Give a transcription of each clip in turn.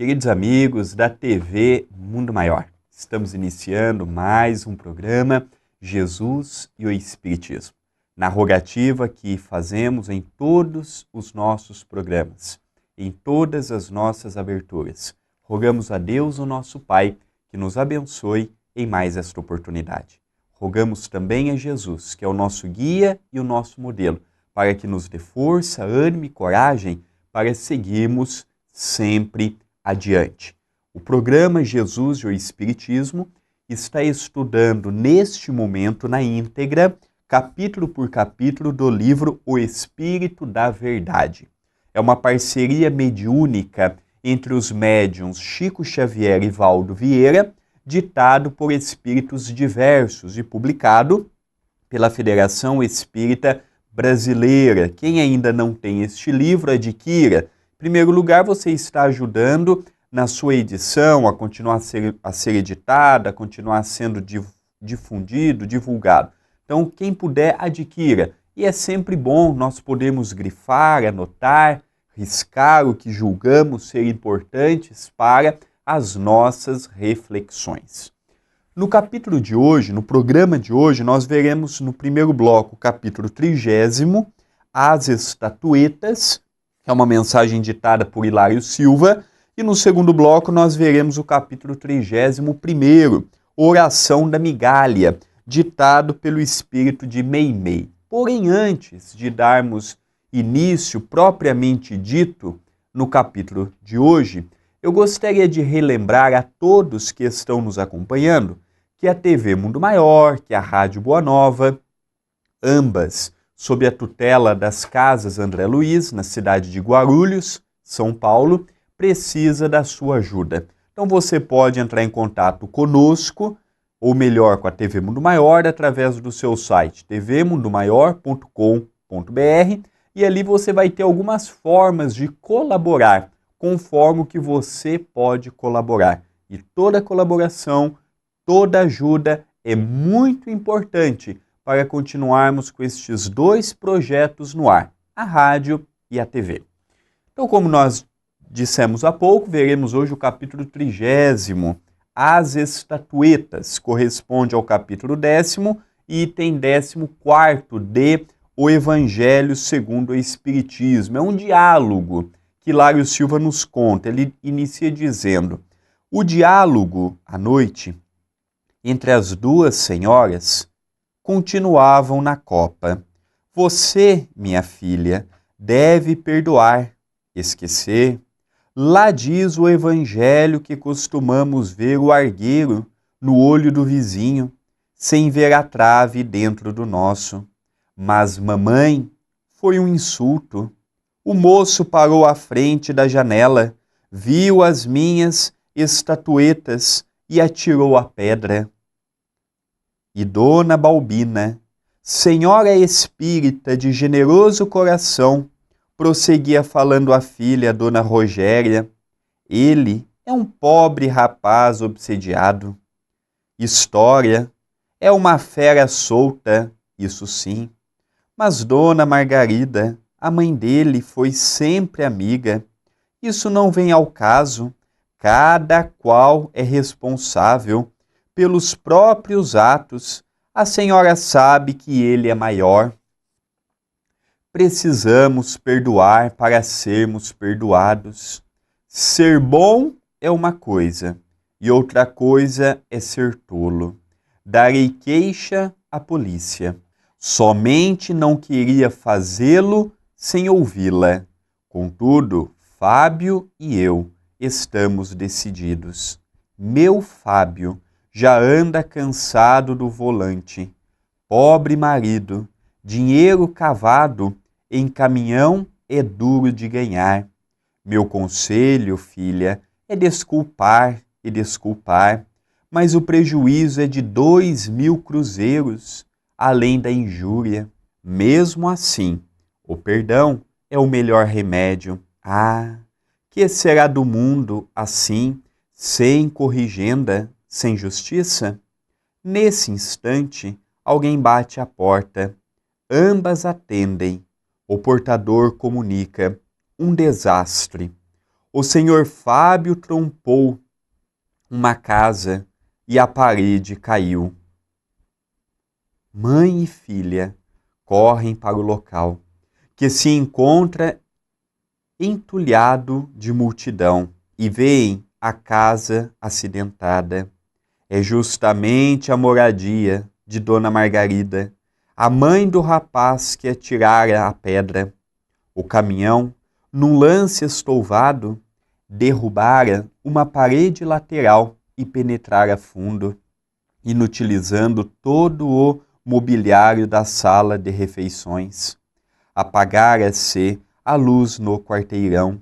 Queridos amigos da TV Mundo Maior, estamos iniciando mais um programa Jesus e o Espiritismo, na rogativa que fazemos em todos os nossos programas, em todas as nossas aberturas. Rogamos a Deus, o nosso Pai, que nos abençoe em mais esta oportunidade. Rogamos também a Jesus, que é o nosso guia e o nosso modelo, para que nos dê força, ânimo e coragem para seguirmos sempre adiante. O programa Jesus e o Espiritismo está estudando neste momento na íntegra, capítulo por capítulo do livro O Espírito da Verdade. É uma parceria mediúnica entre os médiuns Chico Xavier e Valdo Vieira, ditado por espíritos diversos e publicado pela Federação Espírita Brasileira. Quem ainda não tem este livro, adquira. Em primeiro lugar, você está ajudando na sua edição a continuar a ser editada, a continuar sendo difundido, divulgado. Então, quem puder, adquira. E é sempre bom nós podermos grifar, anotar, riscar o que julgamos ser importantes para as nossas reflexões. No capítulo de hoje, no programa de hoje, nós veremos no primeiro bloco o capítulo 30, As Estatuetas, que é uma mensagem ditada por Hilário Silva, e no segundo bloco nós veremos o capítulo 31, Oração da Migalha, ditado pelo espírito de Meimei. Porém, antes de darmos início propriamente dito no capítulo de hoje, eu gostaria de relembrar a todos que estão nos acompanhando que a TV Mundo Maior, que a Rádio Boa Nova, ambas sob a tutela das Casas André Luiz, na cidade de Guarulhos, São Paulo, precisa da sua ajuda. Então você pode entrar em contato conosco, ou melhor, com a TV Mundo Maior, através do seu site tvmundomaior.com.br, e ali você vai ter algumas formas de colaborar, conforme o que você pode colaborar. E toda colaboração, toda ajuda é muito importante para continuarmos com estes dois projetos no ar, a rádio e a TV. Então, como nós dissemos há pouco, veremos hoje o capítulo 30, As Estatuetas, corresponde ao capítulo 10º, item 14º de O Evangelho segundo o Espiritismo. É um diálogo que Hilário Silva nos conta. Ele inicia dizendo: o diálogo, à noite, entre as duas senhoras, continuavam na copa. Você, minha filha, deve perdoar, esquecer. Lá diz o Evangelho que costumamos ver o argueiro no olho do vizinho, sem ver a trave dentro do nosso. Mas, mamãe, foi um insulto. O moço parou à frente da janela, viu as minhas estatuetas e atirou a pedra. E Dona Balbina, senhora espírita de generoso coração, prosseguia falando à filha, Dona Rogéria, ele é um pobre rapaz obsediado. História é uma fera solta, isso sim. Mas Dona Margarida, a mãe dele, foi sempre amiga. Isso não vem ao caso. Cada qual é responsável pelos próprios atos. A senhora sabe que ele é maior. Precisamos perdoar para sermos perdoados. Ser bom é uma coisa, e outra coisa é ser tolo. Darei queixa à polícia. Somente não queria fazê-lo sem ouvi-la. Contudo, Fábio e eu estamos decididos. Meu Fábio já anda cansado do volante. Pobre marido, dinheiro cavado em caminhão é duro de ganhar. Meu conselho, filha, é desculpar e desculpar, mas o prejuízo é de 2.000 cruzeiros, além da injúria. Mesmo assim, o perdão é o melhor remédio. Ah, que será do mundo assim, sem corrigenda, sem justiça? Nesse instante, alguém bate à porta. Ambas atendem. O portador comunica um desastre. O senhor Fábio trompou uma casa e a parede caiu. Mãe e filha correm para o local, que se encontra entulhado de multidão, e veem a casa acidentada. É justamente a moradia de Dona Margarida, a mãe do rapaz que atirara a pedra. O caminhão, num lance estouvado, derrubara uma parede lateral e penetrara fundo, inutilizando todo o mobiliário da sala de refeições. Apagara-se a luz no quarteirão,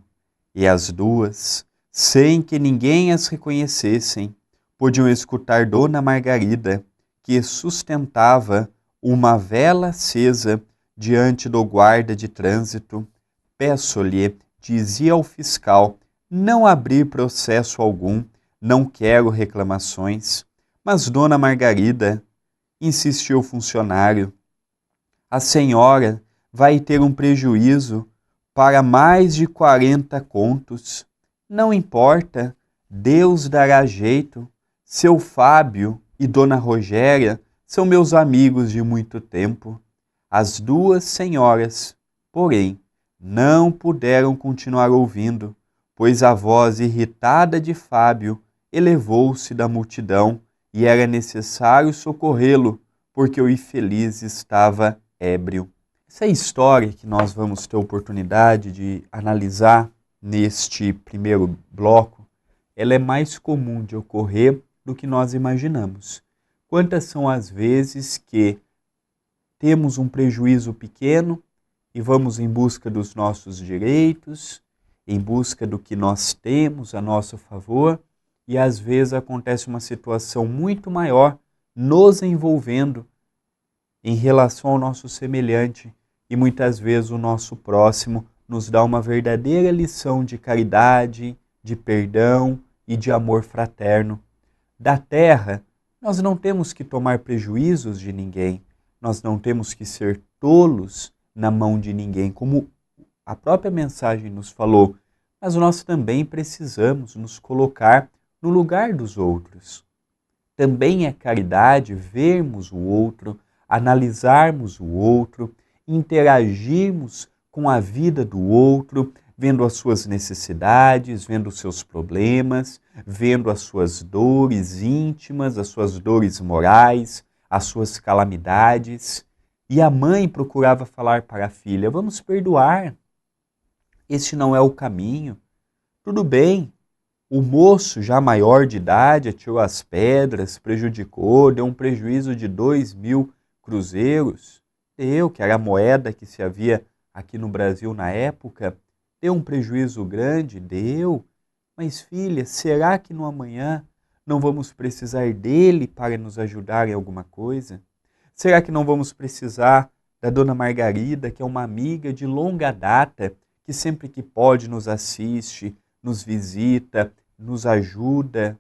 e as duas, sem que ninguém as reconhecessem, podiam escutar Dona Margarida, que sustentava uma vela acesa diante do guarda de trânsito. Peço-lhe, dizia ao fiscal, não abrir processo algum, não quero reclamações. Mas Dona Margarida, insistiu o funcionário, a senhora vai ter um prejuízo para mais de 40 contos. Não importa, Deus dará jeito. Seu Fábio e Dona Rogéria são meus amigos de muito tempo. As duas senhoras, porém, não puderam continuar ouvindo, pois a voz irritada de Fábio elevou-se da multidão e era necessário socorrê-lo, porque o infeliz estava ébrio. Essa história que nós vamos ter oportunidade de analisar neste primeiro bloco, ela é mais comum de ocorrer do que nós imaginamos. Quantas são as vezes que temos um prejuízo pequeno e vamos em busca dos nossos direitos, em busca do que nós temos a nosso favor, e às vezes acontece uma situação muito maior nos envolvendo em relação ao nosso semelhante, e muitas vezes o nosso próximo nos dá uma verdadeira lição de caridade, de perdão e de amor fraterno. Da terra, nós não temos que tomar prejuízos de ninguém, nós não temos que ser tolos na mão de ninguém, como a própria mensagem nos falou, mas nós também precisamos nos colocar no lugar dos outros. Também é caridade vermos o outro, analisarmos o outro, interagirmos com a vida do outro, vendo as suas necessidades, vendo os seus problemas, vendo as suas dores íntimas, as suas dores morais, as suas calamidades. E a mãe procurava falar para a filha, vamos perdoar, este não é o caminho. Tudo bem, o moço já maior de idade atirou as pedras, prejudicou, deu um prejuízo de 2.000 cruzeiros, deu, que era a moeda que se havia aqui no Brasil na época, deu um prejuízo grande, deu, mas filha, será que no amanhã não vamos precisar dele para nos ajudar em alguma coisa? Será que não vamos precisar da Dona Margarida, que é uma amiga de longa data, que sempre que pode nos assiste, nos visita, nos ajuda?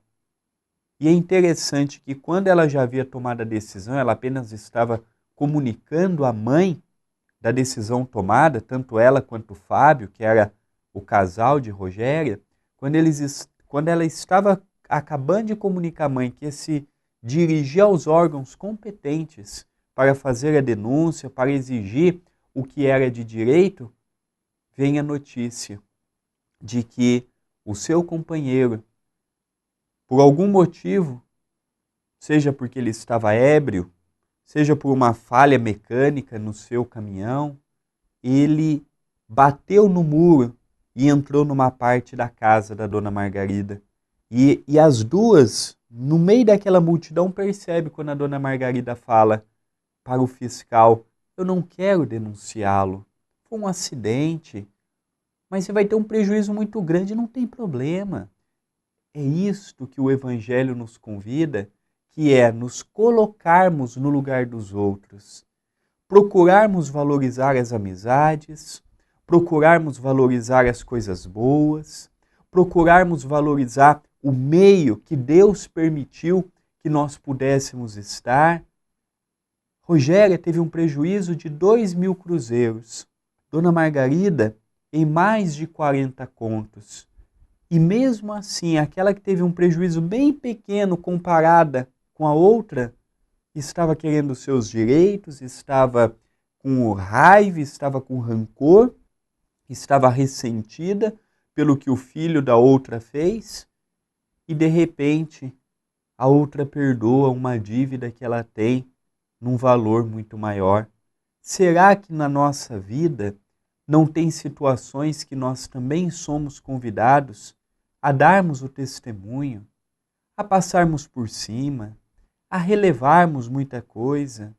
E é interessante que quando ela já havia tomado a decisão, ela apenas estava comunicando à mãe da decisão tomada, tanto ela quanto o Fábio, que era o casal de Rogéria, quando ela estava acabando de comunicar à mãe que ia se dirigir aos órgãos competentes para fazer a denúncia, para exigir o que era de direito, vem a notícia de que o seu companheiro, por algum motivo, seja porque ele estava ébrio, seja por uma falha mecânica no seu caminhão, ele bateu no muro e entrou numa parte da casa da Dona Margarida. E as duas, no meio daquela multidão, percebem quando a Dona Margarida fala para o fiscal, eu não quero denunciá-lo, foi um acidente, mas você vai ter um prejuízo muito grande, não tem problema. É isto que o Evangelho nos convida, que é nos colocarmos no lugar dos outros, procurarmos valorizar as amizades, procurarmos valorizar as coisas boas, procurarmos valorizar o meio que Deus permitiu que nós pudéssemos estar. Rogéria teve um prejuízo de 2.000 cruzeiros. Dona Margarida, em mais de 40 contos. E mesmo assim, aquela que teve um prejuízo bem pequeno comparada com a outra, estava querendo os seus direitos, estava com raiva, estava com rancor, estava ressentida pelo que o filho da outra fez, e de repente a outra perdoa uma dívida que ela tem num valor muito maior. Será que na nossa vida não tem situações que nós também somos convidados a darmos o testemunho, a passarmos por cima, a relevarmos muita coisa,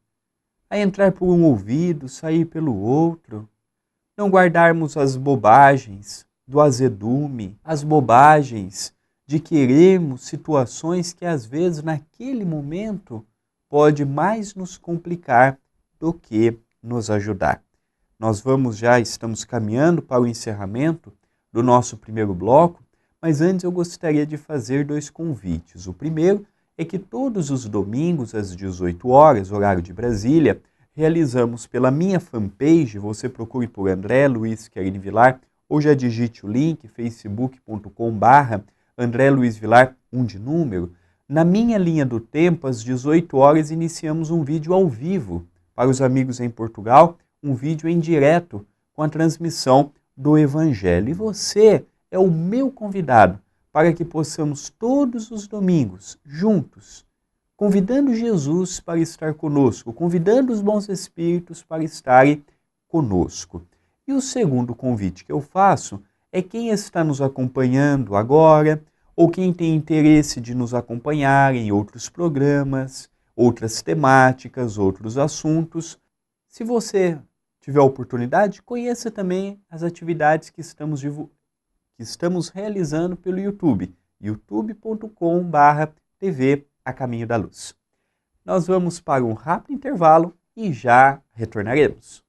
a entrar por um ouvido, sair pelo outro, não guardarmos as bobagens do azedume, as bobagens de querermos situações que às vezes naquele momento pode mais nos complicar do que nos ajudar. Nós estamos caminhando para o encerramento do nosso primeiro bloco, mas antes eu gostaria de fazer 2 convites. O primeiro é que todos os domingos, às 18 horas, horário de Brasília, realizamos pela minha fanpage, você procure por André Luiz Querini Vilar, ou já digite o link, facebook.com/André Luiz Vilar, 1 de número. Na minha linha do tempo, às 18 horas, iniciamos um vídeo ao vivo para os amigos em Portugal, um vídeo em direto com a transmissão do Evangelho. E você é o meu convidado para que possamos todos os domingos, juntos, convidando Jesus para estar conosco, convidando os bons espíritos para estarem conosco. E o segundo convite que eu faço é quem está nos acompanhando agora, ou quem tem interesse de nos acompanhar em outros programas, outras temáticas, outros assuntos. Se você tiver a oportunidade, conheça também as atividades que estamos realizando pelo YouTube, youtube.com/TV A Caminho da Luz. Nós vamos para um rápido intervalo e já retornaremos.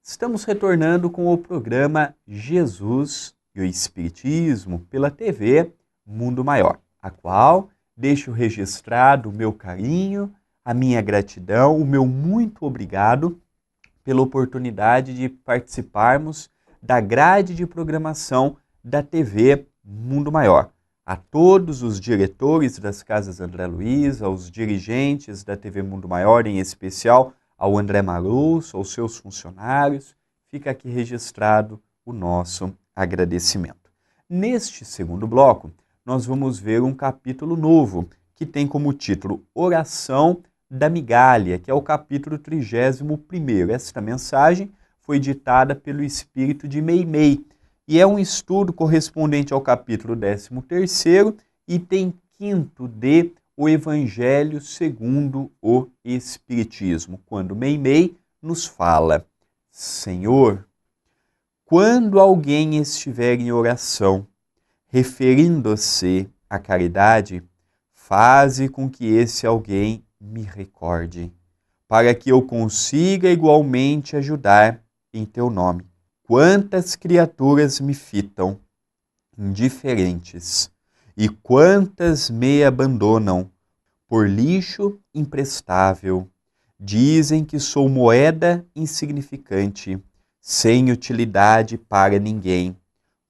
Estamos retornando com o programa Jesus e o Espiritismo pela TV Mundo Maior, a qual deixo registrado o meu carinho, a minha gratidão, o meu muito obrigado pela oportunidade de participarmos da grade de programação da TV Mundo Maior. A todos os diretores das Casas André Luiz, aos dirigentes da TV Mundo Maior, em especial ao André Marusso, aos seus funcionários, fica aqui registrado o nosso agradecimento. Neste segundo bloco, nós vamos ver um capítulo novo, que tem como título Oração da Migalha, que é o capítulo 31º. Esta mensagem foi ditada pelo espírito de Meimei, e é um estudo correspondente ao capítulo 13º, item 5º de O Evangelho segundo o Espiritismo, quando Meimei nos fala: Senhor, quando alguém estiver em oração, referindo-se à caridade, faze com que esse alguém me recorde, para que eu consiga igualmente ajudar em teu nome. Quantas criaturas me fitam, indiferentes, e quantas me abandonam por lixo imprestável. Dizem que sou moeda insignificante, sem utilidade para ninguém.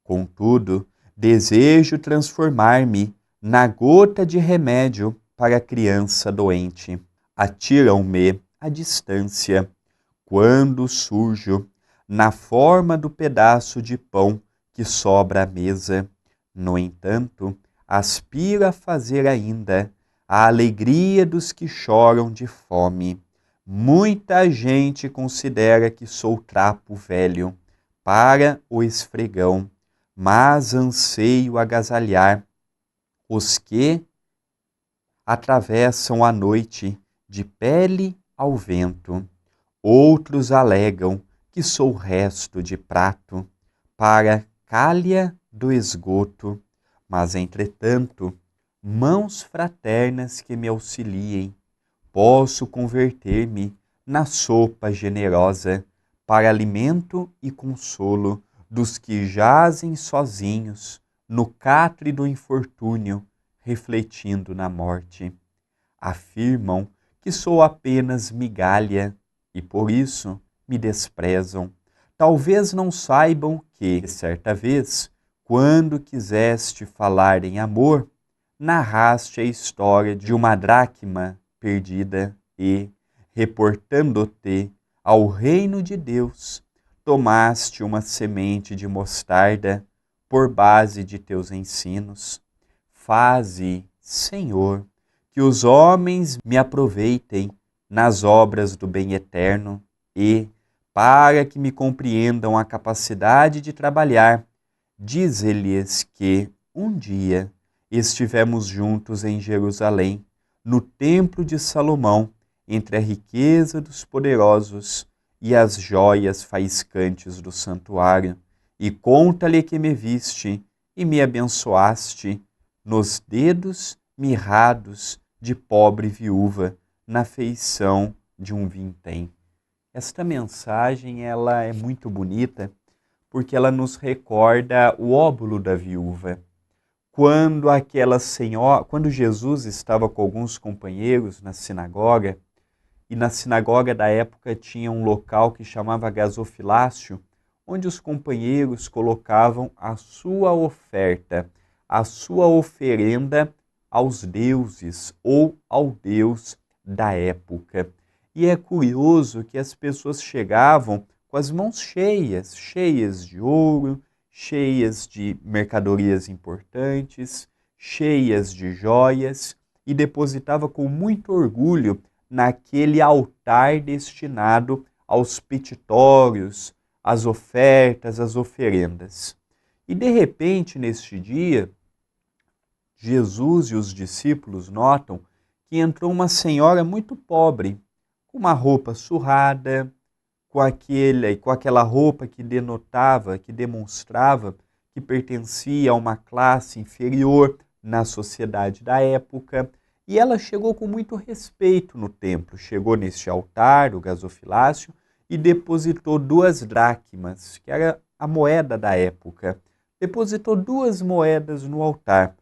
Contudo, desejo transformar-me na gota de remédio para a criança doente. Atiram-me à distância, quando surjo, na forma do pedaço de pão que sobra à mesa. No entanto, aspiro a fazer ainda a alegria dos que choram de fome. Muita gente considera que sou trapo velho para o esfregão, mas anseio agasalhar os que atravessam a noite de pele ao vento. Outros alegam que sou resto de prato para calha do esgoto, mas entretanto, mãos fraternas que me auxiliem, posso converter-me na sopa generosa para alimento e consolo dos que jazem sozinhos no catre do infortúnio, refletindo na morte. Afirmam que sou apenas migalha e por isso me desprezam. Talvez não saibam que, certa vez, quando quiseste falar em amor, narraste a história de uma dracma perdida e, reportando-te ao reino de Deus, tomaste uma semente de mostarda por base de teus ensinos. Faze, Senhor, que os homens me aproveitem nas obras do bem eterno e, para que me compreendam a capacidade de trabalhar, dize-lhes que um dia estivemos juntos em Jerusalém, no templo de Salomão, entre a riqueza dos poderosos e as joias faiscantes do santuário, e conta-lhe que me viste e me abençoaste nos dedos mirrados de pobre viúva, na feição de um vintém. Esta mensagem ela é muito bonita porque ela nos recorda o óbolo da viúva. Quando Jesus estava com alguns companheiros na sinagoga, e na sinagoga da época tinha um local que chamava gasofilácio, onde os companheiros colocavam a sua oferta, a sua oferenda aos deuses ou ao Deus da época. E é curioso que as pessoas chegavam com as mãos cheias, cheias de ouro, cheias de mercadorias importantes, cheias de joias, e depositava com muito orgulho naquele altar destinado aos petitórios, às ofertas, às oferendas. E de repente, neste dia, Jesus e os discípulos notam que entrou uma senhora muito pobre, com uma roupa surrada, com aquela roupa que denotava, que demonstrava que pertencia a uma classe inferior na sociedade da época. E ela chegou com muito respeito no templo, chegou neste altar, o gasofilácio, e depositou 2 dracmas, que era a moeda da época. Depositou 2 moedas no altar,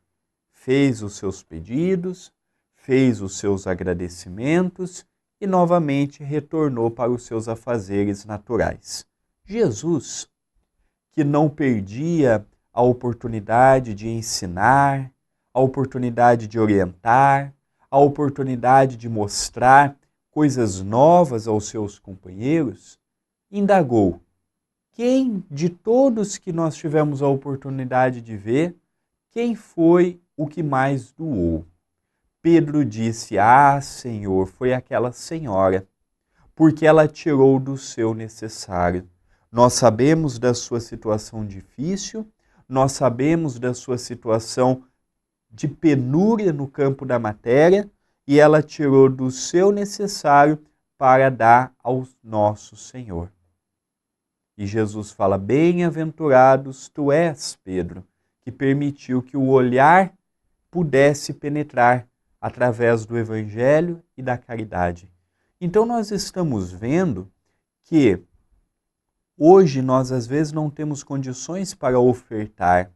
fez os seus pedidos, fez os seus agradecimentos e novamente retornou para os seus afazeres naturais. Jesus, que não perdia a oportunidade de ensinar, a oportunidade de orientar, a oportunidade de mostrar coisas novas aos seus companheiros, indagou: quem de todos que nós tivemos a oportunidade de ver, quem foi o que mais doou? Pedro disse: ah, Senhor, foi aquela senhora, porque ela tirou do seu necessário. Nós sabemos da sua situação difícil, nós sabemos da sua situação de penúria no campo da matéria, e ela tirou do seu necessário para dar ao nosso Senhor. E Jesus fala: bem-aventurados tu és, Pedro, que permitiu que o olhar pudesse penetrar através do Evangelho e da caridade. Então nós estamos vendo que hoje nós às vezes não temos condições para ofertar.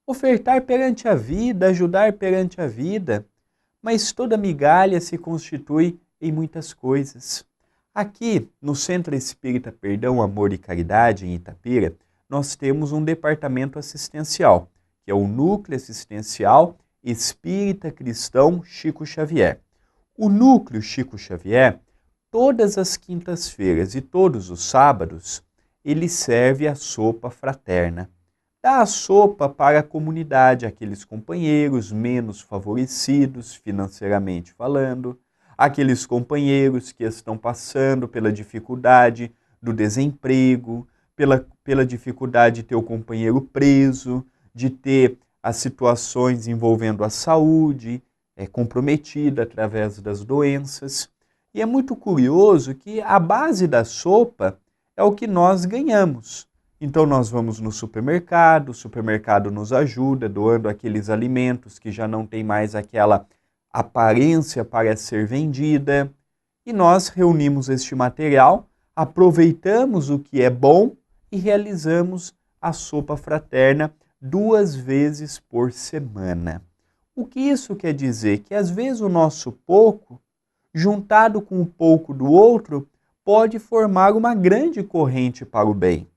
Ofertar perante a vida, ajudar perante a vida, mas toda migalha se constitui em muitas coisas. Aqui no Centro Espírita Perdão, Amor e Caridade, em Itapira, nós temos um departamento assistencial, que é o Núcleo Assistencial Espírita Cristão Chico Xavier. O Núcleo Chico Xavier, todas as quintas-feiras e todos os sábados, ele serve a sopa fraterna. Dá a sopa para a comunidade, aqueles companheiros menos favorecidos financeiramente falando, aqueles companheiros que estão passando pela dificuldade do desemprego, pela dificuldade de ter o companheiro preso, de ter as situações envolvendo a saúde comprometida através das doenças. E é muito curioso que a base da sopa é o que nós ganhamos. Então nós vamos no supermercado, o supermercado nos ajuda, doando aqueles alimentos que já não tem mais aquela aparência para ser vendida. E nós reunimos este material, aproveitamos o que é bom e realizamos a sopa fraterna 2 vezes por semana. O que isso quer dizer? Que às vezes o nosso pouco, juntado com o pouco do outro, pode formar uma grande corrente para o bem.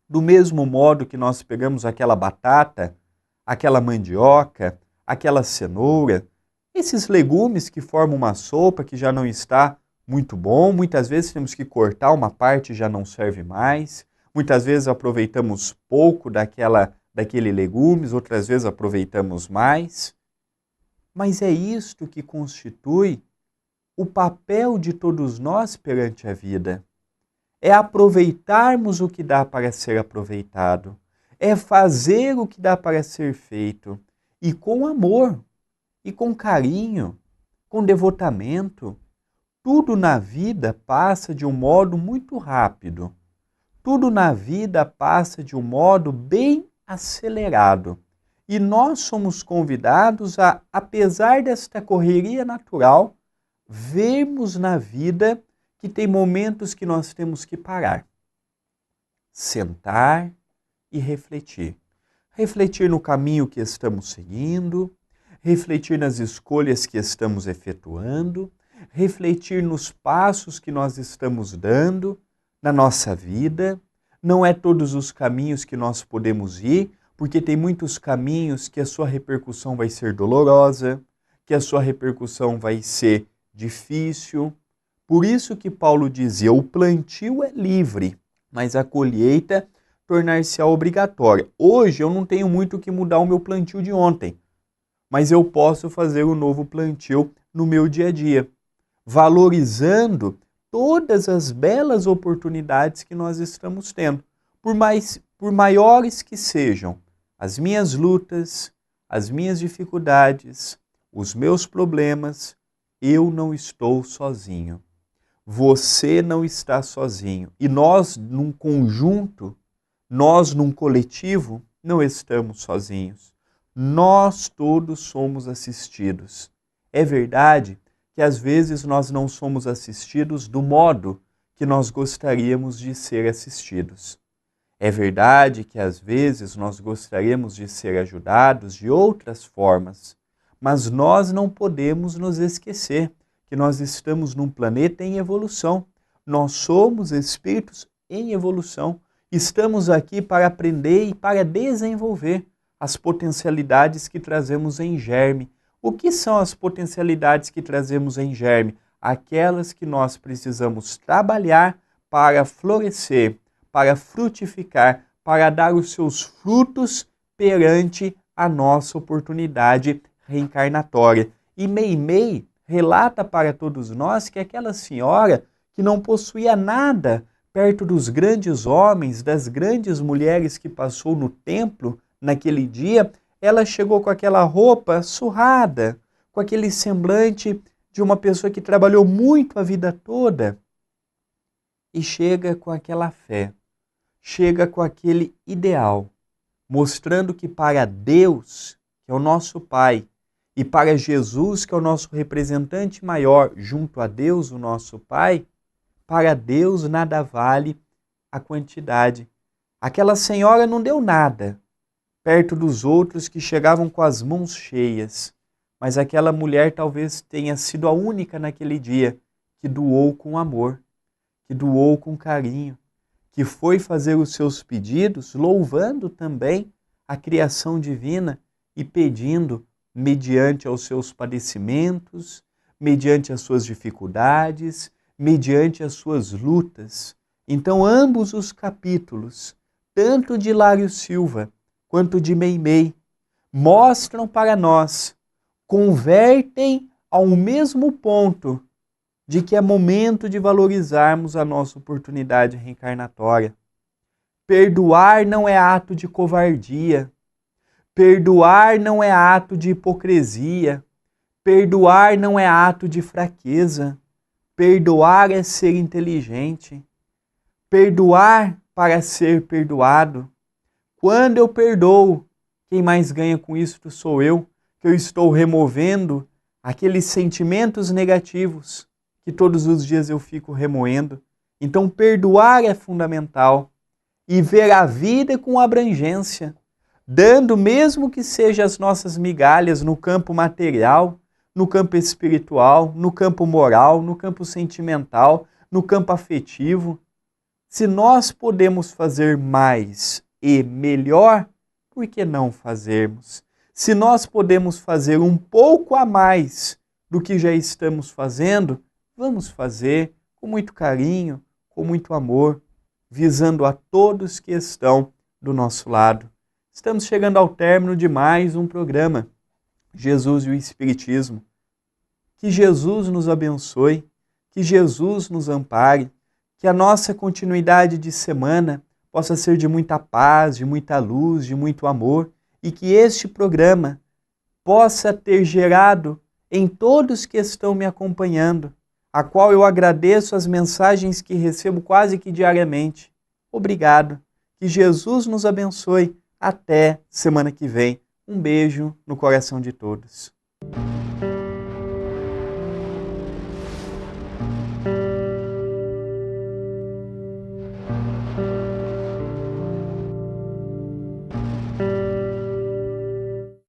Do mesmo modo que nós pegamos aquela batata, aquela mandioca, aquela cenoura, esses legumes que formam uma sopa que já não está muito bom, muitas vezes temos que cortar uma parte e já não serve mais, muitas vezes aproveitamos pouco daquele legumes, outras vezes aproveitamos mais. Mas é isto que constitui o papel de todos nós perante a vida. É aproveitarmos o que dá para ser aproveitado. É fazer o que dá para ser feito. E com amor, e com carinho, com devotamento. Tudo na vida passa de um modo muito rápido. Tudo na vida passa de um modo bem acelerado. E nós somos convidados a, apesar desta correria natural, vermos na vida que tem momentos que nós temos que parar, sentar e refletir. Refletir no caminho que estamos seguindo, refletir nas escolhas que estamos efetuando, refletir nos passos que nós estamos dando na nossa vida. Não é todos os caminhos que nós podemos ir, porque tem muitos caminhos que a sua repercussão vai ser dolorosa, que a sua repercussão vai ser difícil. Por isso que Paulo dizia, o plantio é livre, mas a colheita tornar-se-á obrigatória. Hoje eu não tenho muito que mudar o meu plantio de ontem, mas eu posso fazer um novo plantio no meu dia a dia, valorizando todas as belas oportunidades que nós estamos tendo, por maiores que sejam as minhas lutas, as minhas dificuldades, os meus problemas, eu não estou sozinho. Você não está sozinho. E nós, num conjunto, nós, num coletivo, não estamos sozinhos. Nós todos somos assistidos. É verdade que às vezes nós não somos assistidos do modo que nós gostaríamos de ser assistidos. É verdade que às vezes nós gostaríamos de ser ajudados de outras formas, mas nós não podemos nos esquecer que nós estamos num planeta em evolução. Nós somos espíritos em evolução. Estamos aqui para aprender e para desenvolver as potencialidades que trazemos em germe. O que são as potencialidades que trazemos em germe? Aquelas que nós precisamos trabalhar para florescer, para frutificar, para dar os seus frutos perante a nossa oportunidade reencarnatória. E Meimei relata para todos nós que aquela senhora que não possuía nada perto dos grandes homens, das grandes mulheres que passou no templo naquele dia, ela chegou com aquela roupa surrada, com aquele semblante de uma pessoa que trabalhou muito a vida toda e chega com aquela fé, chega com aquele ideal, mostrando que para Deus, que é o nosso Pai, e para Jesus, que é o nosso representante maior junto a Deus, o nosso Pai, para Deus nada vale a quantidade. Aquela senhora não deu nada perto dos outros que chegavam com as mãos cheias, mas aquela mulher talvez tenha sido a única naquele dia que doou com amor, que doou com carinho, que foi fazer os seus pedidos, louvando também a criação divina e pedindo, mediante aos seus padecimentos, mediante as suas dificuldades, mediante as suas lutas. Então, ambos os capítulos, tanto de Hilário Silva quanto de Meimei, mostram para nós, convertem ao mesmo ponto de que é momento de valorizarmos a nossa oportunidade reencarnatória. Perdoar não é ato de covardia. Perdoar não é ato de hipocrisia. Perdoar não é ato de fraqueza. Perdoar é ser inteligente. Perdoar para ser perdoado. Quando eu perdoo, quem mais ganha com isso sou eu, que eu estou removendo aqueles sentimentos negativos que todos os dias eu fico remoendo. Então, perdoar é fundamental. E ver a vida com abrangência. dando mesmo que seja as nossas migalhas no campo material, no campo espiritual, no campo moral, no campo sentimental, no campo afetivo. Se nós podemos fazer mais e melhor, por que não fazermos? Se nós podemos fazer um pouco a mais do que já estamos fazendo, vamos fazer com muito carinho, com muito amor, visando a todos que estão do nosso lado. Estamos chegando ao término de mais um programa, Jesus e o Espiritismo. Que Jesus nos abençoe, que Jesus nos ampare, que a nossa continuidade de semana possa ser de muita paz, de muita luz, de muito amor, e que este programa possa ter gerado em todos que estão me acompanhando, a qual eu agradeço as mensagens que recebo quase que diariamente. Obrigado. Que Jesus nos abençoe. Até semana que vem. Um beijo no coração de todos.